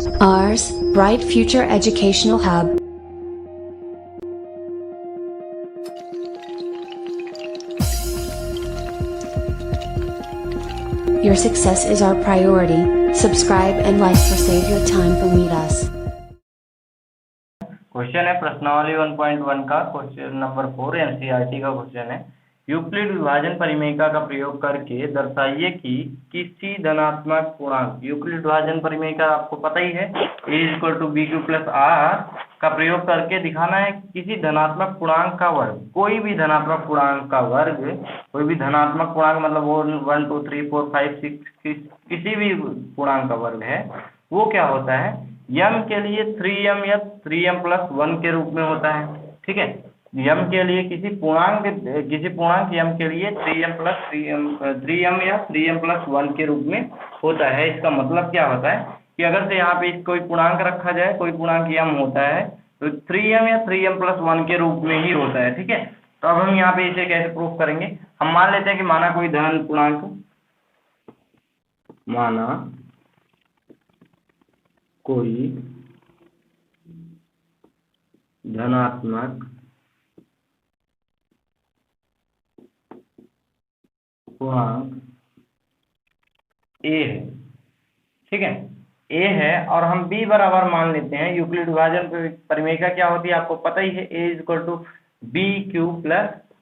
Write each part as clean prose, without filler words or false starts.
Ours, Bright Future Educational Hub. Your success is our priority. Subscribe and like for save your time for Meet Us. Question है प्रश्नावली 1.1 का question number 4 NCERT का question है। Euclid विभाजन परिमेयिका का प्रयोग करके दर्शाइए कि किसी धनात्मक पूर्णांक, यूक्लिड विभाजन परिमेयिका आपको पता ही है, a = bq + r का प्रयोग करके दिखाना है किसी धनात्मक पूर्णांक का वर्ग, कोई भी धनात्मक पूर्णांक का वर्ग, कोई भी धनात्मक पूर्णांक मतलब 1 2 3 4 5 6 किसी भी पूर्णांक का वर्ग है, वो क्या होता है, m के लिए 3m या 3m + 1 के रूप में होता है। ठीक है, m के लिए किसी पूर्णांक m के लिए 3m या 3m + 1 के रूप में होता है। इसका मतलब क्या होता है कि अगर से यहाँ पे कोई पूर्णांक रखा जाए, कोई पूर्णांक m होता है तो 3m या 3m + 1 के रूप में ही होता है। ठीक है, तो अब हम यहाँ पे इसे कैसे प्रूफ करेंगे, हम मान लेते हैं कि माना कोई धन पूर्णांक, माना कोई धनात्मक पूर्णांक a है। ठीक है, a है और हम b बराबर मान लेते हैं। यूक्लिड विभाजन परिमेयिका क्या होती है आपको पता ही है, a = bq +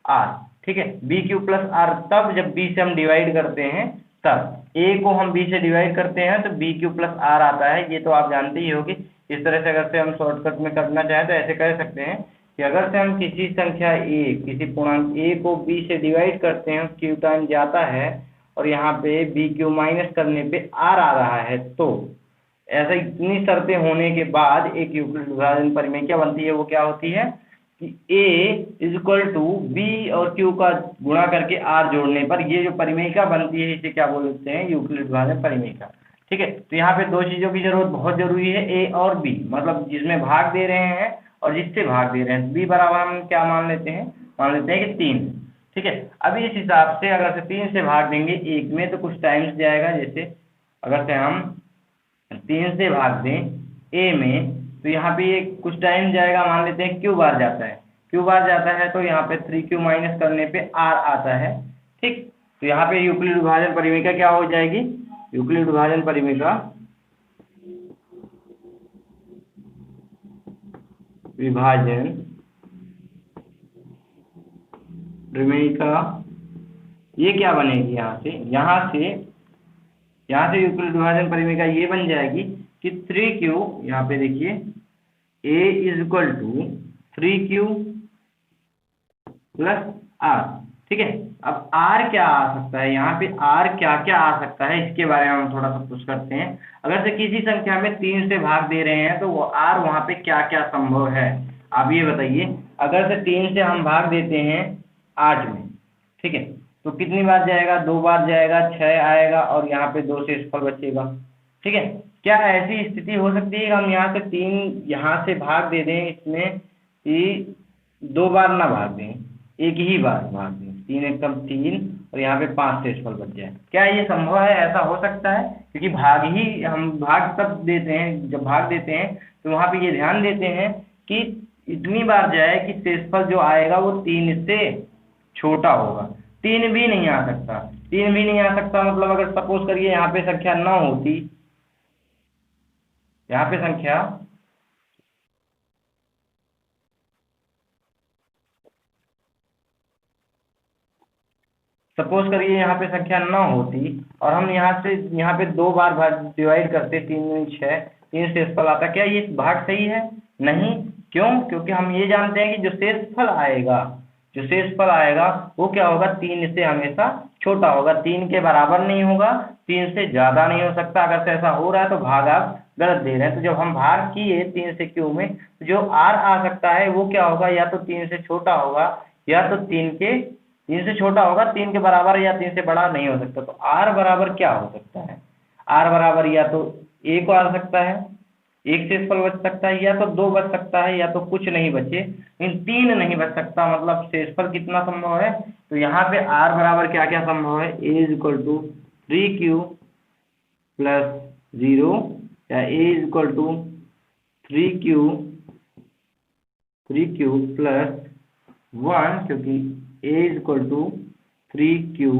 r। ठीक है, bq + r तब जब b से हम डिवाइड करते हैं, तब a को हम b से डिवाइड करते हैं तो bq + r आता है। ये तो आप जानते ही होंगे। इस तरह से अगर से हम शॉर्टकट में करना चाहें तो ऐसे कर सकते हैं कि अगर से हम किसी संख्या a, किसी पूर्णांक a को b से डिवाइड करते हैं, q टाइम जाता है और यहाँ पे bq माइनस करने पे r आ रहा है, तो ऐसा इतनी शर्तें होने के बाद एक यूक्लिड विभाजन परिमेयिका बनती है। वो क्या होती है कि a = b और q का गुणा करके r जोड़ने पर ये जो परिमेयिका बनती है, इसे क्या बोलते हैं, यूक्लिड विभाजन परिमेयिका। ठीक है, तो यहाँ पे दो चीजों की जरूरत बहुत जरूरी है, a और b, मतलब जिसमें भाग दे रहे हैं और जिससे भाग दे रहे हैं। b बराबर हम क्या मान लेते हैं कि 3। ठीक है, अभी इस हिसाब से अगर से 3 से भाग देंगे 1 में तो कुछ टाइम्स जाएगा। जैसे अगर से हम 3 से भाग दें a में तो यहाँ पे ये कुछ टाइम जाएगा, मान लेते हैं q बार जाता है, तो यहाँ पे 3q माइनस करने पे r आता है। ठीक, तो यहाँ पे यूक्लिड विभाजन परिमेयिका क्या हो जाएगी, यूक्लिड विभाजन परिमेयिका ये क्या बनेगी, यहाँ से यूक्लिड विभाजन परिमेयिका ये बन जाएगी कि 3q, यहाँ पे देखिए a = 3q + r। ठीक है, अब r क्या आ सकता है, यहाँ पे r क्या क्या आ सकता है इसके बारे में हम थोड़ा सा कुछ करते हैं। अगर से किसी संख्या में 3 से भाग दे रहे हैं तो वो r वहाँ पे क्या क्या संभव है, आप ये बताइए। अगर से 3 से हम भाग देते हैं 8 में, ठीक है, तो कितनी बार जाएगा, 2 बार जाएगा, 6 आएगा और यहाँ पे 2 शेषफल बचेगा। ठीक है, क्या ऐसी स्थिति हो सकती है कि हम यहाँ से 3 यहाँ से भाग दे दें इसमें कि 2 बार ना भाग दें, एक ही बार भाग दें, 3 एकदम 3 और यहाँ पे 5 शेषफल बच जाए, क्या ये संभव है, ऐसा हो सकता है? क्योंकि हम भाग तब देते हैं, जब भाग देते हैं तो वहाँ पे ये ध्यान देते हैं कि इतनी बार जाए कि शेषफल जो आएगा वो 3 से छोटा होगा। 3 भी नहीं आ सकता, मतलब अगर सपोज करिए यहाँ पे संख्या 9 होती, यहाँ पे संख्या सपोज करिए यहाँ पे संख्या 9 होती और हम यहाँ पे 2 बार डिवाइड करते, 3 6, 3 शेषफल आता, क्या ये भाग सही है? नहीं। क्यों? क्योंकि हम ये जानते हैं कि जो शेषफल आएगा वो क्या होगा, 3 से हमेशा छोटा होगा, 3 के बराबर नहीं होगा, 3 से ज्यादा नहीं हो सकता। अगर से ऐसा हो रहा है तो भाग आप गलत दे रहे हैं। तो जब हम भाग किए 3 से q में, तो जो r आ सकता है वो क्या होगा, या तो 3 से छोटा होगा या तो 3 से छोटा होगा, 3 के बराबर या 3 से बड़ा नहीं हो सकता। तो r बराबर क्या हो सकता है, r बराबर या तो 1 आ सकता है, 1 शेषफल बच सकता है, या तो 2 बच सकता है, या तो कुछ नहीं बचे, लेकिन 3 नहीं बच सकता। मतलब शेषफल कितना संभव है, तो यहाँ पे r बराबर क्या क्या संभव है, a = 3q + 0 या ए is equal to 3q plus 1, क्योंकि a is equal to 3q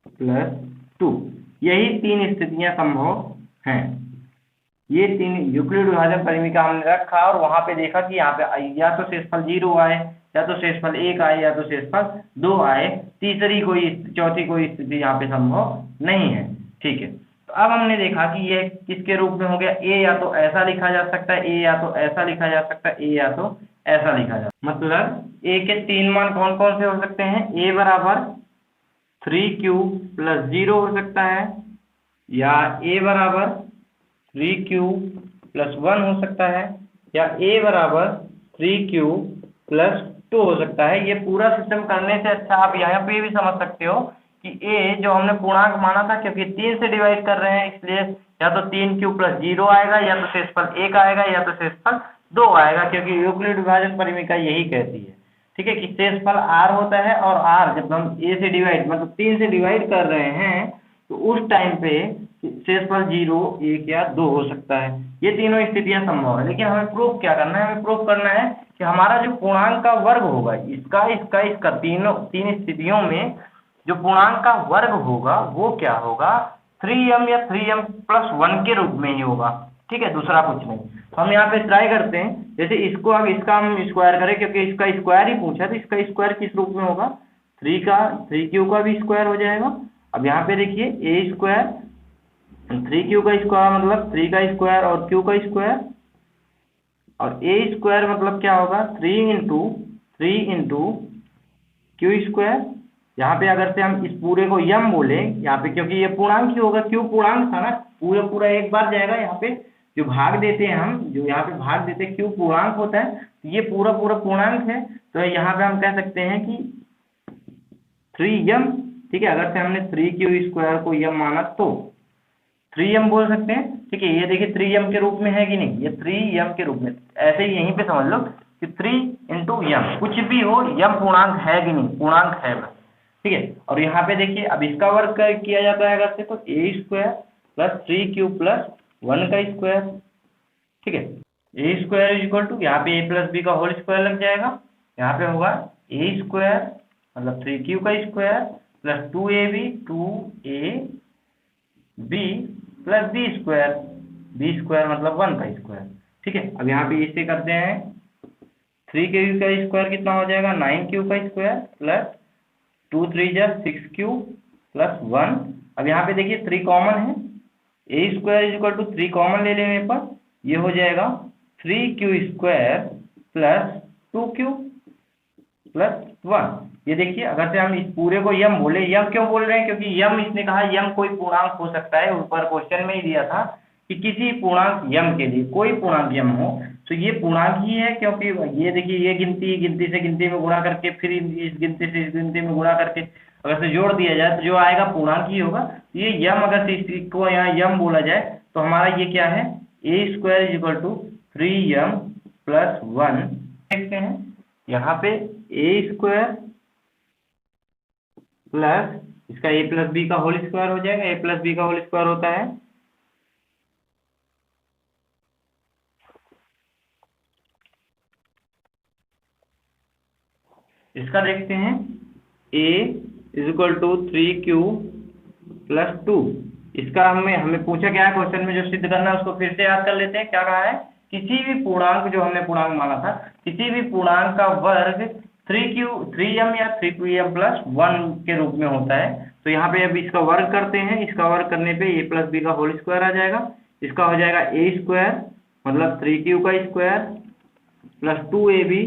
plus 2। यही तीन स्थितियां संभव हैं। ये तीन यूक्लिड विभाजन परिमिका हमने रखा और वहां पे देखा कि यहाँ पे या तो शेषफल 0 आए, या तो शेषफल 1 आए, या तो शेषफल 2 आए, चौथी कोई स्थिति यहाँ पे संभव नहीं है। ठीक है, तो अब हमने देखा कि ये किसके रूप में हो गया, ए या तो ऐसा लिखा जा सकता है, ए या तो ऐसा लिखा जा सकता है, ए या तो ऐसा लिखा जा सकता है। मतलब ए के तीन मान कौन कौन से हो सकते हैं, ए बराबर 3q प्लस 0 हो सकता है, या ए बराबर 3q प्लस 1 हो सकता है, या a बराबर 3q प्लस 2 हो सकता है। ये पूरा सिस्टम करने से अच्छा आप यहाँ पे भी समझ सकते हो कि a जो हमने पूर्णांक माना था, क्योंकि 3 से डिवाइड कर रहे हैं, इसलिए या तो 3q प्लस 0 आएगा, या तो शेषफल 1 आएगा, या तो शेषफल 2 आएगा, क्योंकि यूक्लिड विभाजन परिमिका यही कहती है। ठीक है, कि शेषफल r होता है, और r जब हम a से डिवाइड मतलब 3 से डिवाइड कर रहे हैं तो उस टाइम पे शेषफल 0, 1 या 2 हो सकता है। ये तीनों स्थितियां संभव है, लेकिन हमें प्रूफ क्या करना है, हमें प्रूफ करना है कि हमारा जो पूर्णांक का वर्ग होगा, इसका तीन स्थितियों में जो पूर्णांक का वर्ग होगा वो क्या होगा, 3m या 3m प्लस 1 के रूप में ही होगा। ठीक है, दूसरा कुछ नहीं। तो हम यहाँ पे ट्राई करते हैं, जैसे इसको अब इसका हम स्क्वायर करें, क्योंकि इसका स्क्वायर ही पूछा, तो इसका स्क्वायर किस रूप में होगा, 3q का भी स्क्वायर हो जाएगा। अब यहाँ पे देखिए a स्क्वायर, 3q का स्क्वायर मतलब 3 का स्क्वायर और q का स्क्वायर, और a स्क्वायर मतलब क्या होगा, 3 इंटू q स्क्वायर। यहाँ पे अगर से हम इस पूरे को यम बोले यहाँ पे, क्योंकि ये पूर्णांक ही होगा, q पूर्णांक था ना, पूरा एक बार जाएगा। यहाँ पे जो भाग देते हैं हम, जो यहाँ पे भाग देते हैं, q पूर्णांक होता है, तो ये पूरा पूर्णांक है, तो यहाँ पे हम कह सकते हैं कि 3m। ठीक है, अगर से हमने 3q स्क्वायर को यम माना तो 3m बोल सकते हैं। ठीक है, ये देखिए 3m के रूप में है कि नहीं, ये 3m के रूप में, ऐसे ही यहीं पे समझ लो कि 3 इंटू m, कुछ भी हो m पूर्णांक है कि नहीं, पूर्णांक है बस। ठीक है, और यहाँ पे देखिए अब इसका वर्ग किया जाता है अगर से, तो a square plus 3q plus 1 का स्क्वायर। ठीक है, a square is equal to, यहाँ पे a प्लस b का होल स्क्वायर लग जाएगा, यहाँ पे होगा a स्क्वायर मतलब 3q का square plus 2ab plus b square मतलब 1 का स्क्वायर। ठीक है, अब यहाँ पे इससे करते हैं, 3q का स्क्वायर कितना हो जाएगा, 9q का स्क्वायर प्लस 2 3 जा 6q प्लस 1। अब यहाँ पे देखिए 3 कॉमन है, a square is equal to 3 common ले लेने पर ये हो जाएगा 3q square plus 2q plus 1। ये देखिए अगर से हम इस पूरे को यम बोले, यम क्यों बोल रहे हैं, क्योंकि यम इसने कहा यम कोई पूर्णांक हो सकता है, ऊपर क्वेश्चन में ही दिया था कि किसी पूर्णांक यम के लिए कोई पूर्णांक यम हो तो ये पूर्णांक ही है, क्योंकि ये देखिए ये गिनती से गिनती में गुणा करके फिर इस गिनती से इस गिनती में गुणा करके अगर से जोड़ दिया जाए तो जो आएगा पूर्णांक ही होगा। ये यम अगर से इसको यहाँ यम बोला जाए तो हमारा ये क्या है, a square is equal to 3m plus 1। देखते हैं यहाँ पे a स्क्वायर प्लस इसका a प्लस बी का होल स्क्वायर हो जाएगा, a प्लस बी का होल स्क्वायर होता है इसका देखते हैं a is equal to 3q plus 2। इसका हमें पूछा क्या है क्वेश्चन में, जो सिद्ध करना है उसको फिर से याद कर लेते हैं। क्या कहा है, किसी भी पूर्णांक, जो हमने पूर्णांक माना था, किसी भी पूर्णांक का वर्ग 3m या 3qm प्लस 1 के रूप में होता है। तो यहाँ पे अब इसका वर्ग करते हैं, इसका वर्ग करने पे a प्लस बी का होल स्क्वायर आ जाएगा, इसका हो जाएगा a स्क्वायर मतलब 3q का square plus 2ab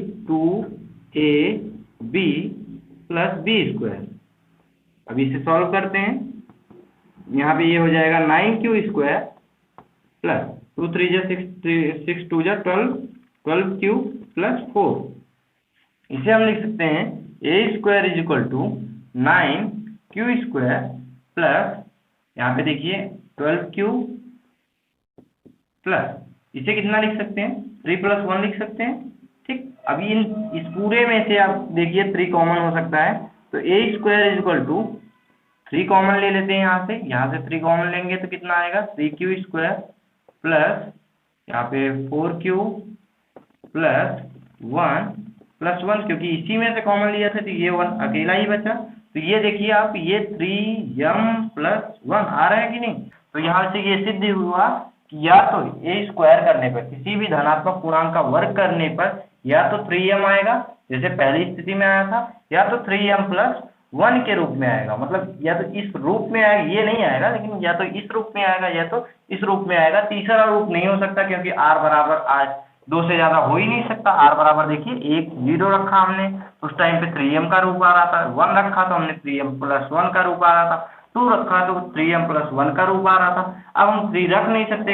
plus b square. अब इसे सॉल्व करते हैं, यहाँ पे ये हो जाएगा 9q स्क्वायर प्लस 2 3 जा 6 2 जा 12q प्लस 4। इसे हम लिख सकते हैं a square is equal to 9q square plus यहाँ पे देखिए 12q प्लस इसे कितना लिख सकते हैं, 3 प्लस 1 लिख सकते हैं। ठीक, अभी इस पूरे में से आप देखिए 3 कॉमन हो सकता है, तो a square is equal to 3 common ले लेते हैं, यहाँ से 3 कॉमन लेंगे तो कितना आएगा 3q स्क्वायर प्लस यहाँ पे 4Q प्लस 1 प्लस 1, क्योंकि इसी में से कॉमन लिया था तो ये 1 अकेला ही बचा। तो ये देखिए आप, ये 3m प्लस 1 आ रहा है कि नहीं। तो यहाँ से ये सिद्ध हुआ कि या तो a स्क्वायर करने पर, किसी भी धनात्मक पूर्णांक का वर्ग करने पर या तो 3m आएगा जैसे पहली स्थिति में आया था, या तो 3m प्लस 1 के रूप में आएगा। मतलब या तो इस रूप में आएगा, ये नहीं आएगा, लेकिन या तो इस रूप में आएगा या तो इस रूप में आएगा। तीसरा रूप नहीं हो सकता क्योंकि r बराबर आज 2 से ज्यादा हो ही नहीं सकता। r बराबर देखिए 1 0 रखा हमने, उस टाइम पे 3m का रूप आ रहा था। 1 रखा तो हमने 3m प्लस 1 का रूप आ रहा था। 2 रखा तो 3m प्लस 1 का रूप आ रहा था। अब हम 3 रख नहीं सकते